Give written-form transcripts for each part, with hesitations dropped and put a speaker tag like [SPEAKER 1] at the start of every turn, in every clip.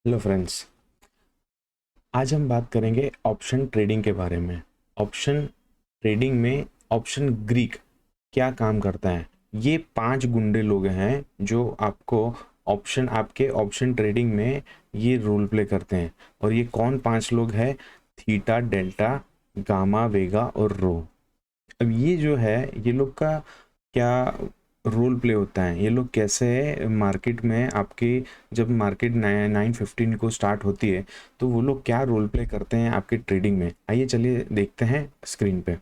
[SPEAKER 1] Hello friends, आज हम बात करेंगे ऑप्शन ट्रेडिंग के बारे में। ऑप्शन ट्रेडिंग में ऑप्शन ग्रीक क्या काम करता है। ये 5 गुंडे लोग हैं जो आपको आपके ऑप्शन ट्रेडिंग में ये रोल प्ले करते हैं। और ये कौन 5 लोग हैं? थीटा, डेल्टा, गामा, वेगा और रो। अब ये जो है, ये लोग का क्या रोल प्ले होता है, ये लोग कैसे मार्केट में आपके, जब मार्केट 9:15 को स्टार्ट होती है तो वो लोग क्या रोल प्ले करते हैं आपके ट्रेडिंग में। आइए चलिए देखते हैं स्क्रीन पे।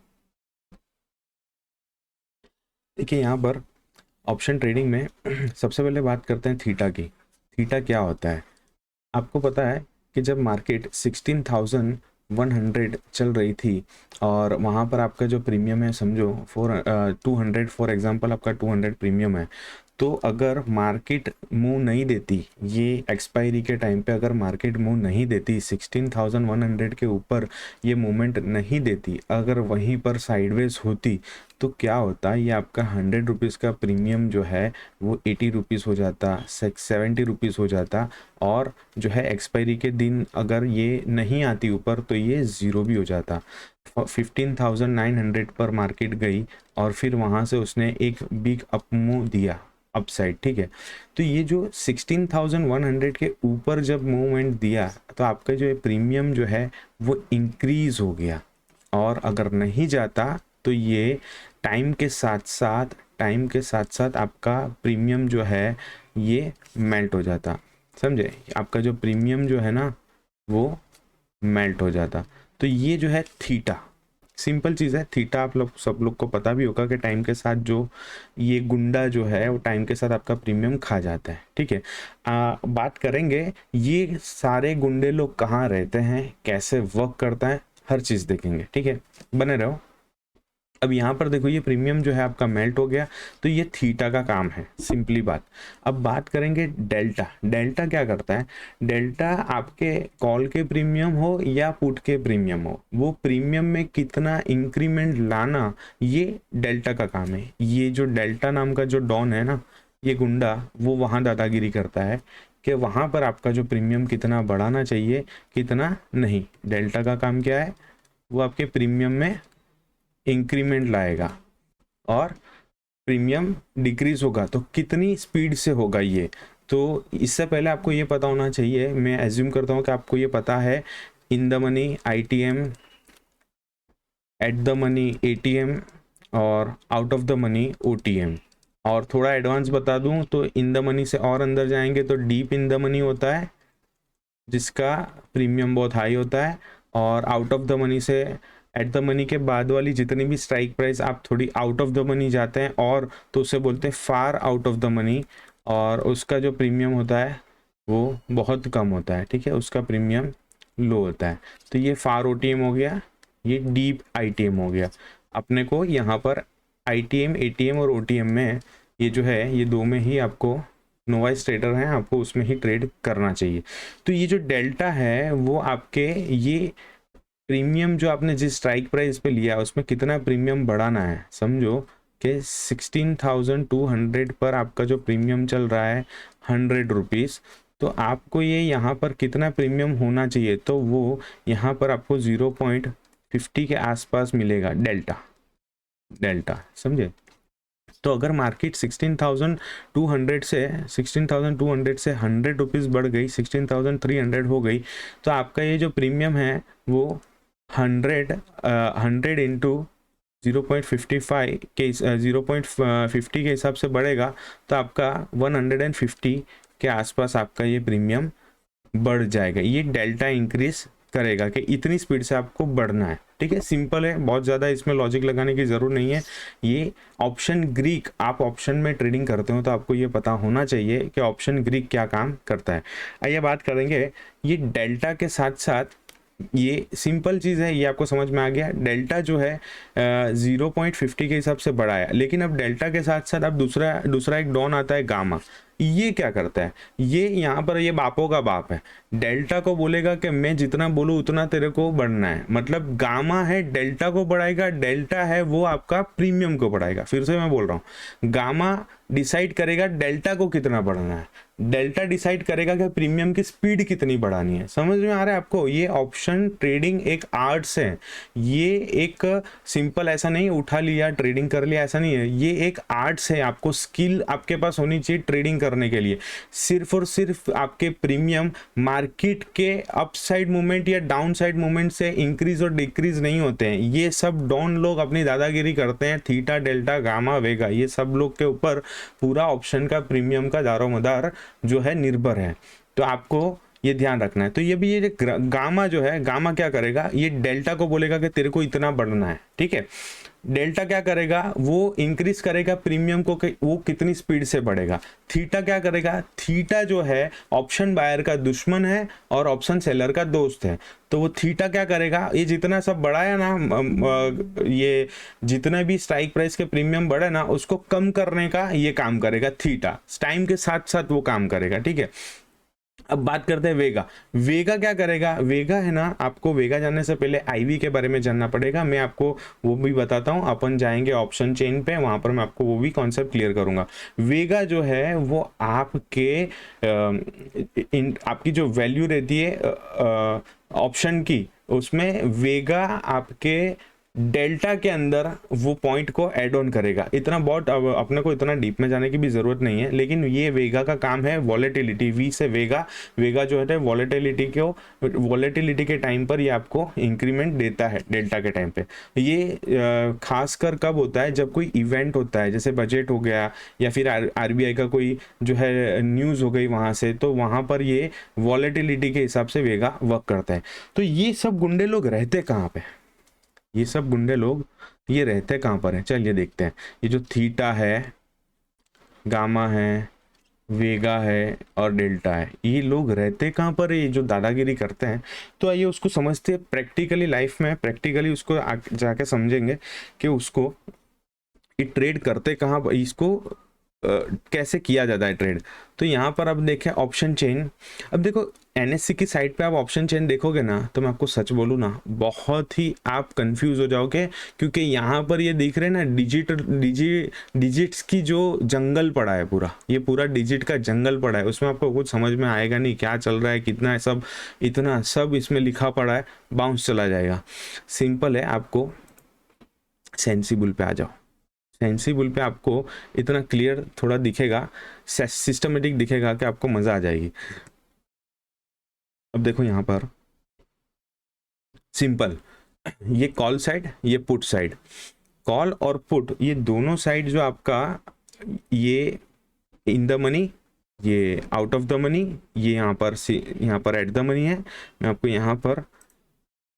[SPEAKER 1] देखिए यहाँ पर ऑप्शन ट्रेडिंग में सबसे पहले बात करते हैं थीटा की। थीटा क्या होता है? आपको पता है कि जब मार्केट 16,100 चल रही थी और वहाँ पर आपका जो प्रीमियम है, समझो 200 फॉर एग्जांपल आपका 200 प्रीमियम है, तो अगर मार्केट मूव नहीं देती, ये एक्सपायरी के टाइम पे अगर मार्केट मूव नहीं देती, 16,100 के ऊपर ये मूवमेंट नहीं देती, अगर वहीं पर साइडवेज होती तो क्या होता, ये आपका 100 रुपीज़ का प्रीमियम जो है वो 80 रुपीज़ हो जाता, 70 रुपीज़ हो जाता। और जो है एक्सपायरी के दिन अगर ये नहीं आती ऊपर तो ये ज़ीरो भी हो जाता। 15,900 पर मार्केट गई और फिर वहाँ से उसने एक बिग अप मूव दिया अपसाइड, ठीक है। तो ये जो 16,100 के ऊपर जब मूवमेंट दिया तो आपका जो प्रीमियम जो है वो इंक्रीज हो गया। और अगर नहीं जाता तो ये टाइम के साथ साथ आपका प्रीमियम जो है ये मेल्ट हो जाता। समझे? आपका जो प्रीमियम जो है ना वो मेल्ट हो जाता। तो ये जो है थीटा, सिंपल चीज़ है। थीटा आप लोग सब लोग को पता भी होगा कि टाइम के साथ जो ये गुंडा जो है वो टाइम के साथ आपका प्रीमियम खा जाता है, ठीक है। बात करेंगे ये सारे गुंडे लोग कहाँ रहते हैं, कैसे वर्क करता है, हर चीज़ देखेंगे, ठीक है। बने रहो। अब यहाँ पर देखो, ये प्रीमियम जो है आपका मेल्ट हो गया, तो ये थीटा का काम है, सिंपली बात। अब बात करेंगे डेल्टा। डेल्टा क्या करता है? डेल्टा आपके कॉल के प्रीमियम हो या पुट के प्रीमियम हो, वो प्रीमियम में कितना इंक्रीमेंट लाना, ये डेल्टा का काम है। ये जो डेल्टा नाम का जो डॉन है ना, ये गुंडा, वो वहाँ दादागिरी करता है कि वहाँ पर आपका जो प्रीमियम कितना बढ़ाना चाहिए, कितना नहीं। डेल्टा का काम क्या है? वो आपके प्रीमियम में इंक्रीमेंट लाएगा और प्रीमियम डिक्रीज होगा तो कितनी स्पीड से होगा ये। तो इससे पहले आपको ये पता होना चाहिए, मैं एज्यूम करता हूँ कि आपको ये पता है, in the money ITM, at the money ATM और out of the money OTM। और थोड़ा एडवांस बता दूं तो इन द मनी से और अंदर जाएंगे तो डीप इन द मनी होता है जिसका प्रीमियम बहुत हाई होता है। और आउट ऑफ द मनी से, एट द मनी के बाद वाली जितनी भी स्ट्राइक प्राइस आप थोड़ी आउट ऑफ द मनी जाते हैं और तो उसे बोलते हैं far out of the money, और उसका जो प्रीमियम होता है वो बहुत कम होता है, ठीक है, उसका प्रीमियम लो होता है। तो ये फार OTM हो गया, ये डीप ITM हो गया। अपने को यहाँ पर ITM, ATM और OTM में ये जो है, ये दो में ही आपको नोवाइस ट्रेडर हैं, आपको उसमें ही ट्रेड करना चाहिए। तो ये जो डेल्टा है वो आपके ये प्रीमियम जो आपने जिस स्ट्राइक प्राइस पे लिया उसमें कितना प्रीमियम बढ़ाना है। समझो कि 16,200 पर आपका जो प्रीमियम चल रहा है 100 रुपीज़, तो आपको ये यहाँ पर कितना प्रीमियम होना चाहिए, तो वो यहाँ पर आपको 0.50 के आसपास मिलेगा डेल्टा। डेल्टा समझे? तो अगर मार्केट 16,200 से 100 रुपीज़ बढ़ गई, 16,300 हो गई, तो आपका ये जो प्रीमियम है वो 100 इंटू 0.55 के 0.50 के हिसाब से बढ़ेगा, तो आपका 150 के आसपास आपका ये प्रीमियम बढ़ जाएगा। ये डेल्टा इंक्रीज करेगा कि इतनी स्पीड से आपको बढ़ना है, ठीक है। सिंपल है, बहुत ज़्यादा इसमें लॉजिक लगाने की ज़रूरत नहीं है। ये ऑप्शन ग्रीक, आप ऑप्शन में ट्रेडिंग करते हो तो आपको ये पता होना चाहिए कि ऑप्शन ग्रीक क्या काम करता है। आइए बात करेंगे ये डेल्टा के साथ साथ, ये सिंपल चीज़ है, ये आपको समझ में आ गया। डेल्टा जो है 0.50 के हिसाब से बढ़ाया, लेकिन अब डेल्टा के साथ साथ अब दूसरा एक डॉन आता है गामा। ये क्या करता है? ये यहाँ पर ये बापों का बाप है। डेल्टा को बोलेगा कि मैं जितना बोलूँ उतना तेरे को बढ़ना है, मतलब गामा है डेल्टा को बढ़ाएगा, डेल्टा है वो आपका प्रीमियम को बढ़ाएगा। फिर से मैं बोल रहा हूँ, गामा डिसाइड करेगा डेल्टा को कितना बढ़ाना है, डेल्टा डिसाइड करेगा कि प्रीमियम की स्पीड कितनी बढ़ानी है। समझ में आ रहा है आपको? ये ऑप्शन ट्रेडिंग एक आर्ट्स है, ये एक सिंपल ऐसा नहीं उठा लिया ट्रेडिंग कर लिया, ऐसा नहीं है, ये एक आर्ट्स है। आपको स्किल आपके पास होनी चाहिए ट्रेडिंग करने के लिए। सिर्फ और सिर्फ आपके प्रीमियम मार्केट के अपसाइड मूवमेंट या डाउन साइड मूवमेंट से इंक्रीज और डिक्रीज नहीं होते हैं। ये सब डॉन लोग अपनी दादागिरी करते हैं, थीटा डेल्टा गामा वेगा, ये सब लोग के ऊपर पूरा ऑप्शन का प्रीमियम का दारोमदार जो है निर्भर है। तो आपको ये ध्यान रखना है। तो ये भी ये गामा जो है, गामा क्या करेगा, ये डेल्टा को बोलेगा कि तेरे को इतना बढ़ना है, ठीक है। डेल्टा क्या करेगा, वो इंक्रीज करेगा प्रीमियम को कि वो कितनी स्पीड से बढ़ेगा। थीटा क्या करेगा, थीटा जो है ऑप्शन बायर का दुश्मन है और ऑप्शन सेलर का दोस्त है। तो वो थीटा क्या करेगा, ये जितना सब बढ़ाया ना, ये जितना भी स्ट्राइक प्राइस के प्रीमियम बढ़े ना, उसको कम करने का ये काम करेगा थीटा, टाइम के साथ साथ वो काम करेगा, ठीक है। अब बात करते हैं वेगा। वेगा क्या करेगा, वेगा है ना, आपको वेगा जानने से पहले आईवी के बारे में जानना पड़ेगा। मैं आपको वो भी बताता हूँ। अपन जाएंगे ऑप्शन चेन पे, वहां पर मैं आपको वो भी कॉन्सेप्ट क्लियर करूंगा। वेगा जो है वो आपके आपकी जो वैल्यू रहती है ऑप्शन की, उसमें वेगा आपके डेल्टा के अंदर वो पॉइंट को ऐड ऑन करेगा। इतना बहुत अपने को इतना डीप में जाने की भी जरूरत नहीं है, लेकिन ये वेगा का काम है वॉलेटिलिटी, वी से वेगा। वेगा जो है वॉलेटिलिटी के टाइम पर ये आपको इंक्रीमेंट देता है डेल्टा के टाइम पे। ये खासकर कब होता है, जब कोई इवेंट होता है, जैसे बजट हो गया या फिर आरबीआई का कोई जो है न्यूज़ हो गई वहाँ से, तो वहाँ पर ये वॉलेटिलिटी के हिसाब से वेगा वर्क करता है। तो ये सब गुंडे लोग रहते कहाँ पे, ये सब गुंडे लोग ये रहते कहाँ पर हैं, चलिए देखते हैं। ये जो थीटा है, गामा है, वेगा है और डेल्टा है, ये लोग रहते कहाँ पर है, ये जो दादागिरी करते हैं। तो आइए उसको समझते हैं प्रैक्टिकली, लाइफ में प्रैक्टिकली उसको जाके समझेंगे कि उसको ये ट्रेड करते कहाँ पर, इसको कैसे किया जाता है ट्रेड। तो यहाँ पर अब देखें ऑप्शन चेन। अब देखो एनएससी की साइट पे आप ऑप्शन चेन देखोगे ना, तो मैं आपको सच बोलूँ ना, बहुत ही आप कंफ्यूज हो जाओगे, क्योंकि यहाँ पर ये दिख रहे हैं ना डिजिट्स की जो जंगल पड़ा है, पूरा ये पूरा डिजिट का जंगल पड़ा है। उसमें आपको कुछ समझ में आएगा नहीं क्या चल रहा है, कितना है, सब इतना सब इसमें लिखा पड़ा है, बाउंस चला जाएगा। सिंपल है, आपको सेंसिबल पे आ जाओ। सेंसिबल पे आपको इतना क्लियर थोड़ा दिखेगा, सिस्टमेटिक दिखेगा कि आपको मजा आ जाएगी। अब देखो यहाँ पर सिंपल, ये कॉल साइड, ये पुट साइड। कॉल और पुट ये दोनों साइड जो आपका, ये इन द मनी, ये आउट ऑफ द मनी, ये यहाँ पर एट द मनी है। मैं आपको यहाँ पर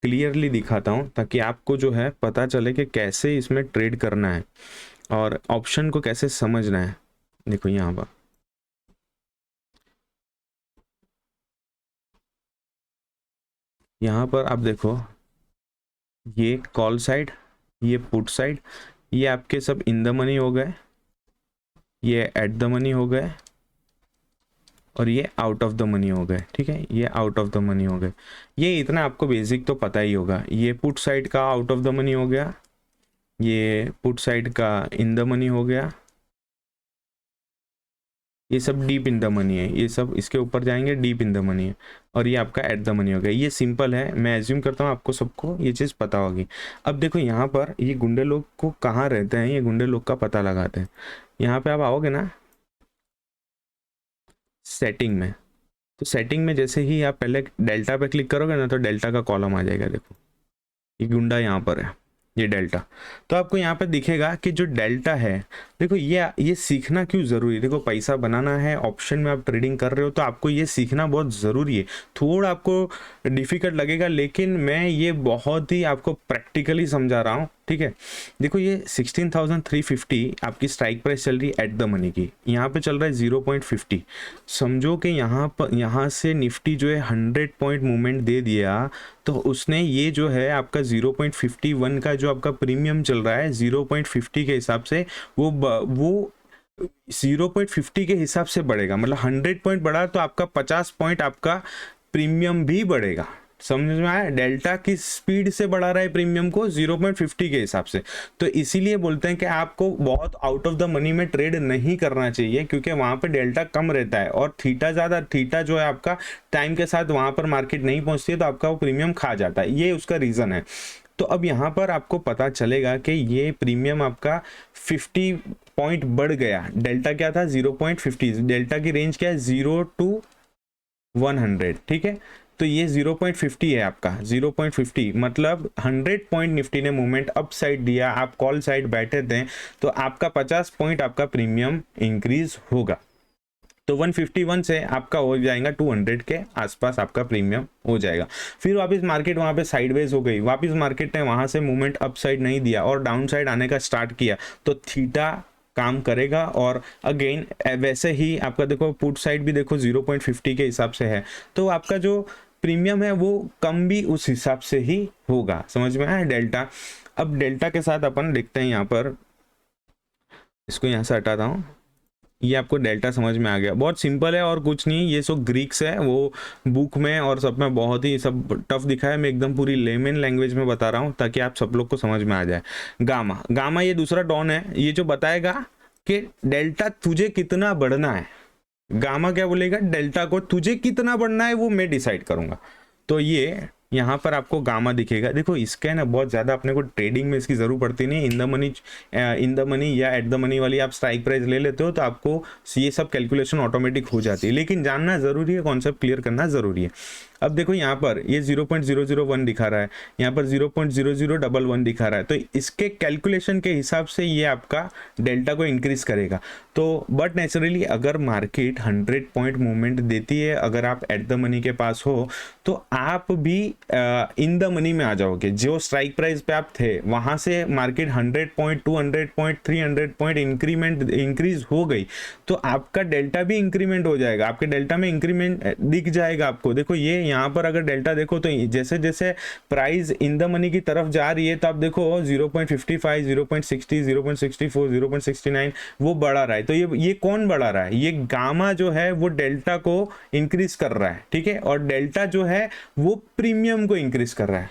[SPEAKER 1] क्लियरली दिखाता हूँ ताकि आपको जो है पता चले कि कैसे इसमें ट्रेड करना है और ऑप्शन को कैसे समझना है। देखो यहाँ पर आप देखो, ये कॉल साइड, ये पुट साइड, ये आपके सब इन द मनी हो गए, ये एट द मनी हो गए और ये आउट ऑफ द मनी हो गए, ठीक है। ये आउट ऑफ द मनी हो गए। ये इतना आपको बेसिक तो पता ही होगा। ये पुट साइड का आउट ऑफ द मनी हो गया, ये पुट साइड का इन द मनी हो गया, ये सब डीप इन द मनी है, ये सब इसके ऊपर जाएंगे डीप इन द मनी है, और ये आपका एट द मनी हो गया। ये सिंपल है, मैं एज्यूम करता हूँ आपको सबको ये चीज़ पता होगी। अब देखो यहाँ पर ये गुंडे लोग को कहाँ रहते हैं, ये गुंडे लोग का पता लगाते हैं। यहाँ पे आप आओगे ना सेटिंग में, तो सेटिंग में जैसे ही आप पहले डेल्टा पे क्लिक करोगे ना, तो डेल्टा का कॉलम आ जाएगा। देखो ये गुंडा यहाँ पर है, ये डेल्टा। तो आपको यहाँ पे दिखेगा कि जो डेल्टा है, देखो ये सीखना क्यों ज़रूरी है। देखो पैसा बनाना है, ऑप्शन में आप ट्रेडिंग कर रहे हो, तो आपको ये सीखना बहुत ज़रूरी है। थोड़ा आपको डिफ़िकल्ट लगेगा, लेकिन मैं ये बहुत ही आपको प्रैक्टिकली समझा रहा हूँ, ठीक है। देखो ये 16,350 आपकी स्ट्राइक प्राइस चल रही है एट द मनी की, यहाँ पे चल रहा है 0.50। समझो कि यहाँ से निफ्टी जो है 100 पॉइंट मूवमेंट दे दिया, तो उसने ये जो है आपका 0.51 का जो आपका प्रीमियम चल रहा है 0.50 के हिसाब से वो 0.50 के हिसाब से बढ़ेगा। मतलब 100 पॉइंट बढ़ा तो आपका 50 पॉइंट आपका प्रीमियम भी बढ़ेगा। समझ में आया? डेल्टा किस स्पीड से बढ़ा रहा है प्रीमियम को? 0.50 के हिसाब से। तो इसीलिए बोलते हैं कि आपको बहुत आउट ऑफ द मनी में ट्रेड नहीं करना चाहिए, क्योंकि वहां पे डेल्टा कम रहता है और थीटा ज़्यादा, थीटा जो है आपका टाइम के साथ वहां पर मार्केट नहीं पहुंचती है, तो आपका वो प्रीमियम खा जाता है। ये उसका रीज़न है। तो अब यहाँ पर आपको पता चलेगा कि ये प्रीमियम आपका 50 पॉइंट बढ़ गया। डेल्टा क्या था? 0.50। डेल्टा की रेंज क्या है? 0 to 100। ठीक है, तो ये 0.50 है आपका। 0.50 मतलब 100 पॉइंट निफ्टी ने मूवमेंट अप साइड दिया, आप कॉल साइड बैठे थे, तो आपका 50 पॉइंट आपका प्रीमियम इंक्रीज होगा। तो 151 से आपका हो जाएगा 200 के आसपास आपका प्रीमियम हो जाएगा। फिर वापस मार्केट वहां पे साइडवेज हो गई, वापस मार्केट ने वहां से मूवमेंट अप साइड नहीं दिया और डाउन साइड आने का स्टार्ट किया, तो थीटा काम करेगा। और अगेन वैसे ही आपका देखो पुट साइड भी देखो 0.50 के हिसाब से है, तो आपका जो प्रीमियम है वो कम भी उस हिसाब से ही होगा। समझ में आया डेल्टा? अब डेल्टा के साथ अपन देखते हैं, यहाँ पर इसको यहाँ से हटाता हूँ। ये आपको डेल्टा समझ में आ गया? बहुत सिंपल है और कुछ नहीं। ये सो ग्रीक्स है, वो बुक में और सब में बहुत ही सब टफ दिखा है। मैं एकदम पूरी लेमन लैंग्वेज में बता रहा हूँ ताकि आप सब लोग को समझ में आ जाए। गामा, गामा ये दूसरा डॉन है, ये जो बताएगा कि डेल्टा तुझे कितना बढ़ना है। गामा क्या बोलेगा? डेल्टा को तुझे कितना बढ़ना है वो मैं डिसाइड करूंगा। तो ये यहाँ पर आपको गामा दिखेगा। देखो इसका ना बहुत ज़्यादा अपने को ट्रेडिंग में इसकी ज़रूरत पड़ती नहीं। इन द मनी या एट द मनी वाली आप स्ट्राइक प्राइस ले लेते हो तो आपको ये सब कैलकुलेशन ऑटोमेटिक हो जाती है, लेकिन जानना ज़रूरी है, कॉन्सेप्ट क्लियर करना ज़रूरी है। अब देखो यहाँ पर ये 0.001 दिखा रहा है, यहाँ पर 0.0011 दिखा रहा है, तो इसके कैलकुलेशन के हिसाब से ये आपका डेल्टा को इंक्रीज करेगा। तो बट नेचुरली अगर मार्केट 100 पॉइंट मूवमेंट देती है, अगर आप एट द मनी के पास हो, तो आप भी इन द मनी में आ जाओगे। जो स्ट्राइक प्राइस पे आप थे वहां से market 100 point, 200 point, 300 point increase हो गई, तो आपका डेल्टा भी इंक्रीमेंट हो जाएगा। आपके डेल्टा में इंक्रीमेंट दिख जाएगा आपको। देखो ये यहाँ पर अगर डेल्टा देखो तो जैसे जैसे प्राइस इन द मनी की तरफ जा रही है, तो आप देखो 0.55, 0.60, 0.64, 0.69 वो बढ़ा रहा है। तो ये कौन बढ़ा रहा है? ये गामा जो है वो डेल्टा को इंक्रीज कर रहा है। ठीक है, और डेल्टा जो है वो प्रीमियम को इंक्रीज कर रहा है।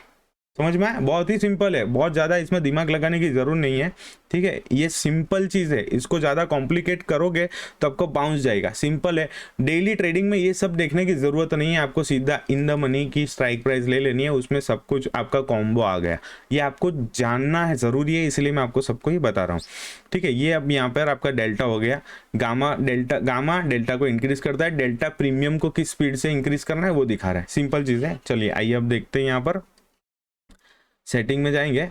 [SPEAKER 1] समझ में आया? बहुत ही सिंपल है, बहुत ज़्यादा इसमें दिमाग लगाने की ज़रूरत नहीं है। ठीक है, ये सिंपल चीज़ है, इसको ज़्यादा कॉम्प्लिकेट करोगे तो आपको बाउंस जाएगा। सिंपल है, डेली ट्रेडिंग में ये सब देखने की ज़रूरत नहीं है। आपको सीधा इन द मनी की स्ट्राइक प्राइस ले लेनी है, उसमें सब कुछ आपका कॉम्बो आ गया। ये आपको जानना है, ज़रूरी है, इसलिए मैं आपको सबको ही बता रहा हूँ। ठीक है, ये अब यहाँ पर आपका डेल्टा हो गया। गामा डेल्टा को इंक्रीज करता है, डेल्टा प्रीमियम को किस स्पीड से इंक्रीज करना है वो दिखा रहा है। सिंपल चीज़ है। चलिए आइए अब देखते हैं, यहाँ पर सेटिंग में जाएंगे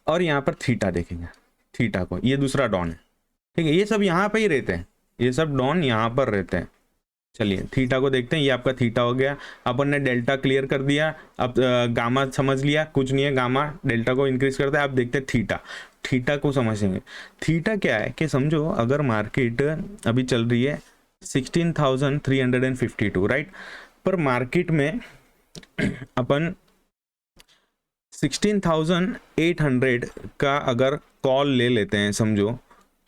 [SPEAKER 1] और यहाँ पर थीटा देखेंगे। थीटा को, ये दूसरा डॉन है। ठीक है, ये सब यहाँ पे ही रहते हैं, ये सब डॉन यहाँ पर रहते हैं। चलिए थीटा को देखते हैं। ये आपका थीटा हो गया। अपन ने डेल्टा क्लियर कर दिया, अब गामा समझ लिया, कुछ नहीं है, गामा डेल्टा को इंक्रीज करता है। अब देखते हैं थीटा। थीटा को समझेंगे। थीटा क्या है कि समझो अगर मार्केट अभी चल रही है 16,352, राइट, पर मार्केट में अपन 16,800 का अगर कॉल ले लेते हैं समझो,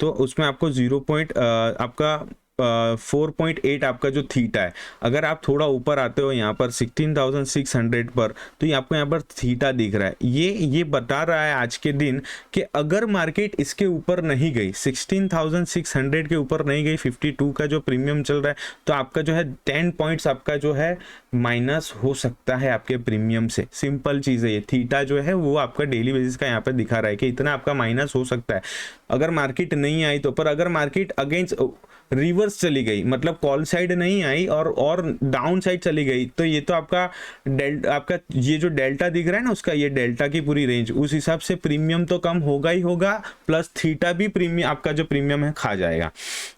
[SPEAKER 1] तो उसमें आपको 4.8 आपका जो थीटा है, अगर आप थोड़ा ऊपर आते हो यहाँ पर 16,600 पर, तो ये आपको यहाँ पर थीटा दिख रहा है। ये बता रहा है आज के दिन कि अगर मार्केट इसके ऊपर नहीं गई, 16,600 के ऊपर नहीं गई, 52 का जो प्रीमियम चल रहा है, तो आपका जो है 10 पॉइंट्स आपका जो है माइनस हो सकता है आपके प्रीमियम से। सिंपल चीज़ है ये। थीटा जो है वो आपका डेली बेसिस का यहाँ पर दिखा रहा है कि इतना आपका माइनस हो सकता है अगर मार्केट नहीं आई तो। पर अगर मार्केट अगेंस्ट रिवर्स चली गई, मतलब कॉल साइड नहीं आई और डाउन साइड चली गई, तो ये तो आपका ये जो डेल्टा दिख रहा है ना, उसका ये डेल्टा की पूरी रेंज, उस हिसाब से प्रीमियम तो कम होगा ही होगा, प्लस थीटा भी प्रीमियम आपका जो प्रीमियम है खा जाएगा।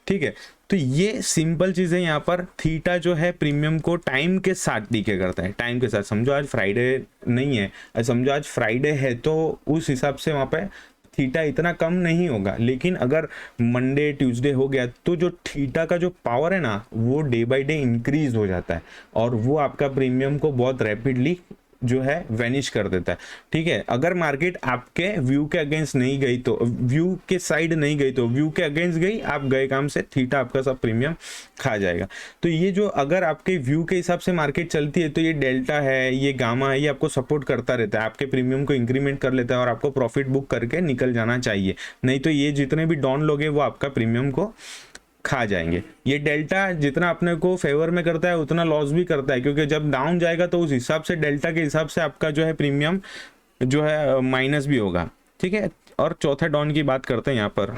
[SPEAKER 1] ठीक है, तो ये सिंपल चीज़ है। यहाँ पर थीटा जो है प्रीमियम को टाइम के साथ डीके करता है, टाइम के साथ। समझो आज फ्राइडे नहीं है, समझो आज फ्राइडे है, तो उस हिसाब से वहाँ पे थीटा इतना कम नहीं होगा। लेकिन अगर मंडे ट्यूसडे हो गया तो जो थीटा का जो पावर है ना, वो डे बाय डे इंक्रीज हो जाता है और वो आपका प्रीमियम को बहुत रैपिडली जो है वैनिश कर देता है। ठीक है, अगर मार्केट आपके व्यू के अगेंस्ट नहीं गई तो, व्यू के साइड नहीं गई तो, व्यू के अगेंस्ट गई, आप गए काम से, थीटा आपका सब प्रीमियम खा जाएगा। तो ये जो अगर आपके व्यू के हिसाब से मार्केट चलती है तो ये डेल्टा है, ये गामा है, ये आपको सपोर्ट करता रहता है, आपके प्रीमियम को इंक्रीमेंट कर लेता है और आपको प्रॉफिट बुक करके निकल जाना चाहिए। नहीं तो ये जितने भी डाउन लोगे वो आपका प्रीमियम को खा जाएंगे। ये डेल्टा जितना अपने को फेवर में करता है उतना लॉस भी करता है, क्योंकि जब डाउन जाएगा तो उस हिसाब से डेल्टा के हिसाब से आपका जो है प्रीमियम जो है माइनस भी होगा। ठीक है, और चौथा डाउन की बात करते हैं। यहाँ पर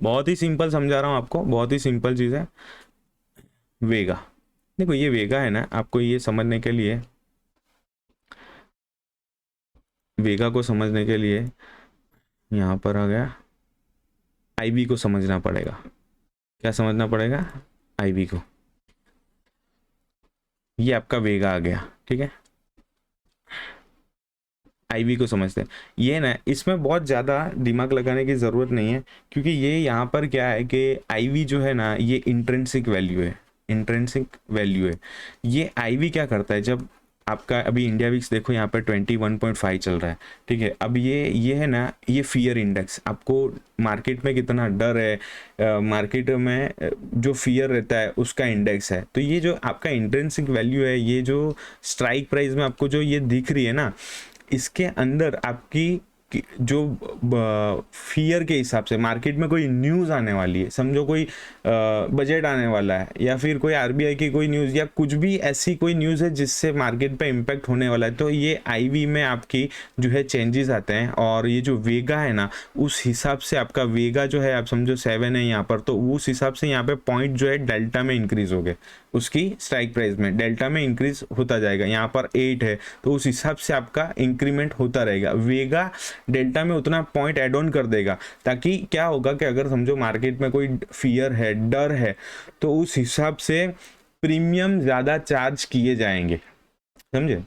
[SPEAKER 1] बहुत ही सिंपल समझा रहा हूँ आपको, बहुत ही सिंपल चीज़ है। वेगा, देखो ये वेगा है ना, आपको ये समझने के लिए, वेगा को समझने के लिए यहाँ पर आ गया, आईवी को समझना पड़ेगा। क्या समझना पड़ेगा? आईवी को। ये आपका वेगा आ गया, ठीक है, आईवी को समझते हैं। ये ना, इसमें बहुत ज़्यादा दिमाग लगाने की ज़रूरत नहीं है, क्योंकि ये यहाँ पर क्या है कि आईवी जो है ना, ये इंट्रिंसिक वैल्यू है, इंट्रिंसिक वैल्यू है। ये आईवी क्या करता है, जब आपका अभी इंडिया विक्स देखो यहाँ पर 21.5 चल रहा है। ठीक है, अब ये है ना, ये फियर इंडेक्स, आपको मार्केट में कितना डर है, मार्केट में जो फियर रहता है उसका इंडेक्स है। तो ये जो आपका इंट्रिंसिक वैल्यू है, ये जो स्ट्राइक प्राइस में आपको जो ये दिख रही है ना, इसके अंदर आपकी जो फियर के हिसाब से मार्केट में कोई न्यूज़ आने वाली है, समझो कोई बजट आने वाला है, या फिर कोई आरबीआई की कोई न्यूज़, या कुछ भी ऐसी कोई न्यूज़ है जिससे मार्केट पे इम्पैक्ट होने वाला है, तो ये आईवी में आपकी जो है चेंजेस आते हैं। और ये जो वेगा है ना, उस हिसाब से आपका वेगा जो है, आप समझो 7 है यहाँ पर, तो उस हिसाब से यहाँ पे पॉइंट जो है डेल्टा में इंक्रीज हो गए, उसकी स्ट्राइक प्राइस में डेल्टा में इंक्रीज होता जाएगा। यहाँ पर 8 है तो उस हिसाब से आपका इंक्रीमेंट होता रहेगा। वेगा डेल्टा में उतना पॉइंट एड ऑन कर देगा, ताकि क्या होगा कि अगर समझो मार्केट में कोई फियर है, डर है, तो उस हिसाब से प्रीमियम ज़्यादा चार्ज किए जाएंगे, समझे?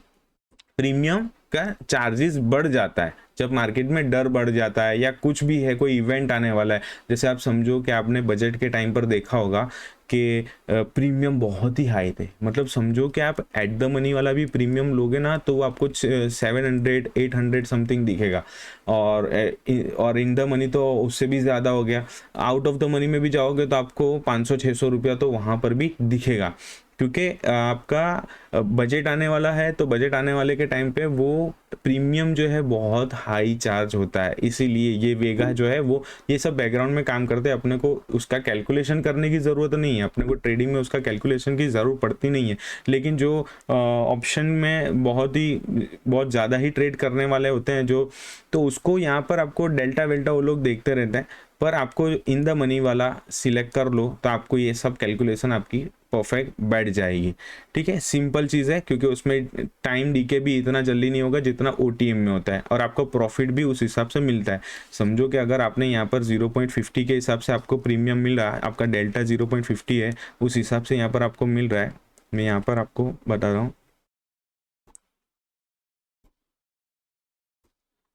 [SPEAKER 1] प्रीमियम का चार्जेस बढ़ जाता है जब मार्केट में डर बढ़ जाता है, या कुछ भी है, कोई इवेंट आने वाला है। जैसे आप समझो कि आपने बजट के टाइम पर देखा होगा कि प्रीमियम बहुत ही हाई थे, मतलब समझो कि आप एट द मनी वाला भी प्रीमियम लोगे ना तो वो आपको 700 800 समथिंग दिखेगा, और इन द मनी तो उससे भी ज़्यादा हो गया। आउट ऑफ द मनी में भी जाओगे तो आपको 500-600 रुपया तो वहाँ पर भी दिखेगा, क्योंकि आपका बजट आने वाला है। तो बजट आने वाले के टाइम पे वो प्रीमियम जो है बहुत हाई चार्ज होता है, इसीलिए ये वेगा जो है वो ये सब बैकग्राउंड में काम करते हैं। अपने को उसका कैलकुलेशन करने की ज़रूरत नहीं है, अपने को ट्रेडिंग में उसका कैलकुलेशन की ज़रूरत पड़ती नहीं है। लेकिन जो ऑप्शन में बहुत ज़्यादा ही ट्रेड करने वाले होते हैं जो, तो उसको यहाँ पर आपको डेल्टा वेल्टा वो लोग देखते रहते हैं। पर आपको इन द मनी वाला सिलेक्ट कर लो तो आपको ये सब कैलकुलेशन आपकी परफेक्ट बैठ जाएगी। ठीक है, सिंपल चीज़ है, क्योंकि उसमें टाइम डीके भी इतना जल्दी नहीं होगा जितना ओटीएम में होता है, और आपको प्रॉफिट भी उस हिसाब से मिलता है। समझो कि अगर आपने यहाँ पर 0.50 के हिसाब से आपको प्रीमियम मिल रहा है, आपका डेल्टा 0.50 है, उस हिसाब से यहाँ पर आपको मिल रहा है। मैं यहाँ पर आपको बता रहा हूँ,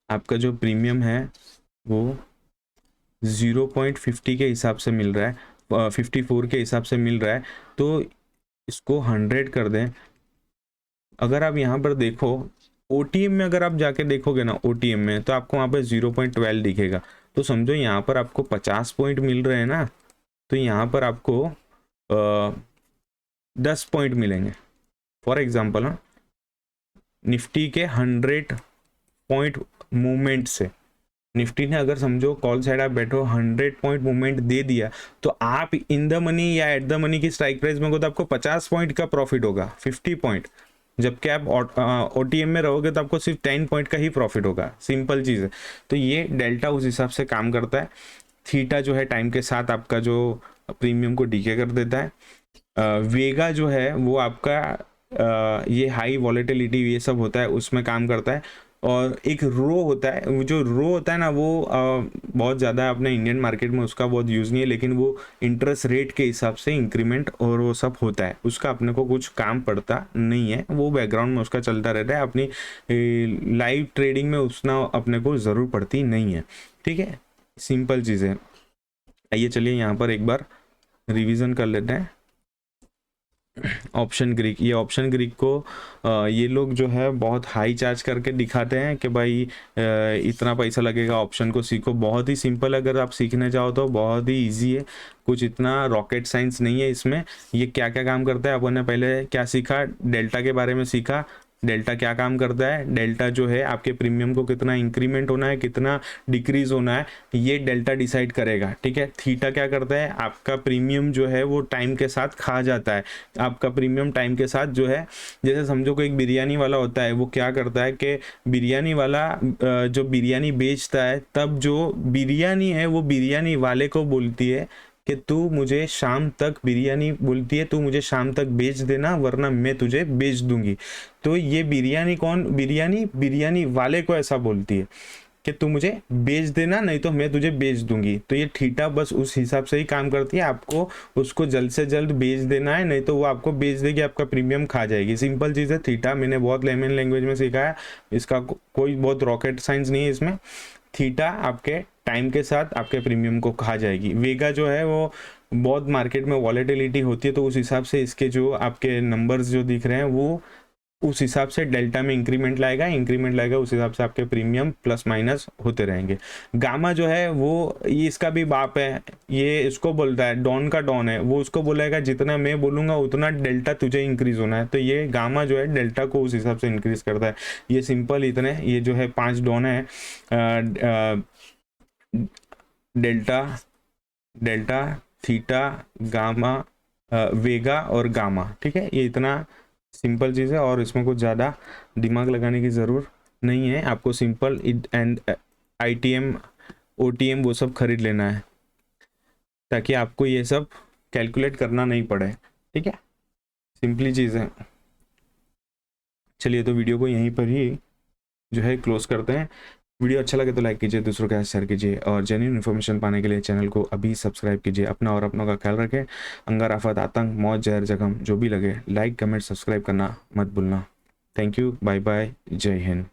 [SPEAKER 1] आपका जो प्रीमियम है वो 0.50 के हिसाब से मिल रहा है, 54 के हिसाब से मिल रहा है। तो इसको 100 कर दें। अगर आप यहाँ पर देखो ओटीएम में, अगर आप जाके देखोगे ना ओटीएम में, तो आपको वहाँ पर 0.12 दिखेगा। तो समझो यहाँ पर आपको 50 पॉइंट मिल रहे हैं ना, तो यहाँ पर आपको 10 पॉइंट मिलेंगे। फॉर एग्जाम्पल ना, निफ्टी के 100 पॉइंट मूवमेंट से, निफ्टी ने अगर समझो कॉल साइड आप बैठो 100 पॉइंट मूवमेंट दे दिया, तो आप इन द मनी या एट द मनी की स्ट्राइक प्राइस में हो तो आपको 50 पॉइंट का प्रॉफिट होगा, 50 पॉइंट। जबकि आप ओटीएम में रहोगे तो आपको सिर्फ 10 पॉइंट का ही प्रॉफिट होगा। सिंपल चीज़ है। तो ये डेल्टा उस हिसाब से काम करता है। थीटा जो है टाइम के साथ आपका जो प्रीमियम को डीके कर देता है। वेगा जो है वो आपका ये हाई वॉलेटिलिटी ये सब होता है उसमें काम करता है। और एक रो होता है, वो जो रो होता है ना वो बहुत ज़्यादा अपने इंडियन मार्केट में उसका बहुत यूज़ नहीं है, लेकिन वो इंटरेस्ट रेट के हिसाब से इंक्रीमेंट और वो सब होता है, उसका अपने को कुछ काम पड़ता नहीं है, वो बैकग्राउंड में उसका चलता रहता है। अपनी लाइव ट्रेडिंग में उसना अपने को ज़रूर पड़ती नहीं है। ठीक है, सिंपल चीज़ है। आइए चलिए यहाँ पर एक बार रिविज़न कर लेते हैं। ऑप्शन ग्रीक, ये ऑप्शन ग्रीक को ये लोग जो है बहुत हाई चार्ज करके दिखाते हैं कि भाई इतना पैसा लगेगा, ऑप्शन को सीखो। बहुत ही सिंपल, अगर आप सीखने जाओ तो बहुत ही इजी है, कुछ इतना रॉकेट साइंस नहीं है इसमें। ये क्या क्या काम करता है, अपन ने पहले क्या सीखा, डेल्टा के बारे में सीखा। डेल्टा क्या काम करता है, डेल्टा जो है आपके प्रीमियम को कितना इंक्रीमेंट होना है, कितना डिक्रीज होना है, ये डेल्टा डिसाइड करेगा, ठीक है। थीटा क्या करता है, आपका प्रीमियम जो है वो टाइम के साथ खा जाता है। आपका प्रीमियम टाइम के साथ जो है, जैसे समझो कोई एक बिरयानी वाला होता है, वो क्या करता है कि बिरयानी वाला जो बिरयानी बेचता है, तब जो बिरयानी है वो बिरयानी वाले को बोलती है कि तू मुझे शाम तक, बिरयानी बोलती है तू मुझे शाम तक बेच देना वरना मैं तुझे बेच दूंगी। तो ये बिरयानी कौन, बिरयानी बिरयानी वाले को ऐसा बोलती है कि तू मुझे बेच देना नहीं तो मैं तुझे बेच दूंगी। तो ये थीटा बस उस हिसाब से ही काम करती है, आपको उसको जल्द से जल्द बेच देना है, नहीं तो वो आपको बेच देगी, आपका प्रीमियम खा जाएगी। सिंपल चीज़ है थीटा, मैंने बहुत लेमन लैंग्वेज में सीखा है, इसका कोई बहुत रॉकेट साइंस नहीं है इसमें। थीटा आपके टाइम के साथ आपके प्रीमियम को खा जाएगी। वेगा जो है वो बहुत मार्केट में वॉलेटिलिटी होती है, तो उस हिसाब से इसके जो आपके नंबर्स जो दिख रहे हैं वो उस हिसाब से डेल्टा में इंक्रीमेंट लाएगा, उस हिसाब से आपके प्रीमियम प्लस माइनस होते रहेंगे। गामा जो है वो, ये इसका भी बाप है, ये इसको बोलता है, डॉन का डॉन है, वो उसको बोलेगा जितना मैं बोलूँगा उतना डेल्टा तुझे इंक्रीज होना है। तो ये गामा जो है डेल्टा को उस हिसाब से इंक्रीज करता है। ये सिंपल इतने, ये जो है 5 डॉन है, डेल्टा, डेल्टा, थीटा, गामा, वेगा और गामा, ठीक है। ये इतना सिंपल चीज़ है और इसमें कुछ ज़्यादा दिमाग लगाने की ज़रूरत नहीं है। आपको सिंपल एंड ITM OTM वो सब खरीद लेना है, ताकि आपको ये सब कैलकुलेट करना नहीं पड़े, ठीक है। सिंपली चीज़ है। चलिए, तो वीडियो को यहीं पर ही जो है क्लोज करते हैं। वीडियो अच्छा लगे तो लाइक कीजिए, दूसरों के साथ शेयर कीजिए और जेन्युइन इन्फॉर्मेशन पाने के लिए चैनल को अभी सब्सक्राइब कीजिए। अपना और अपनों का ख्याल रखें। अंगार, आफत, आतंक, मौत, जहर, जख्म जो भी लगे, लाइक कमेंट सब्सक्राइब करना मत भूलना। थैंक यू, बाय बाय, जय हिंद।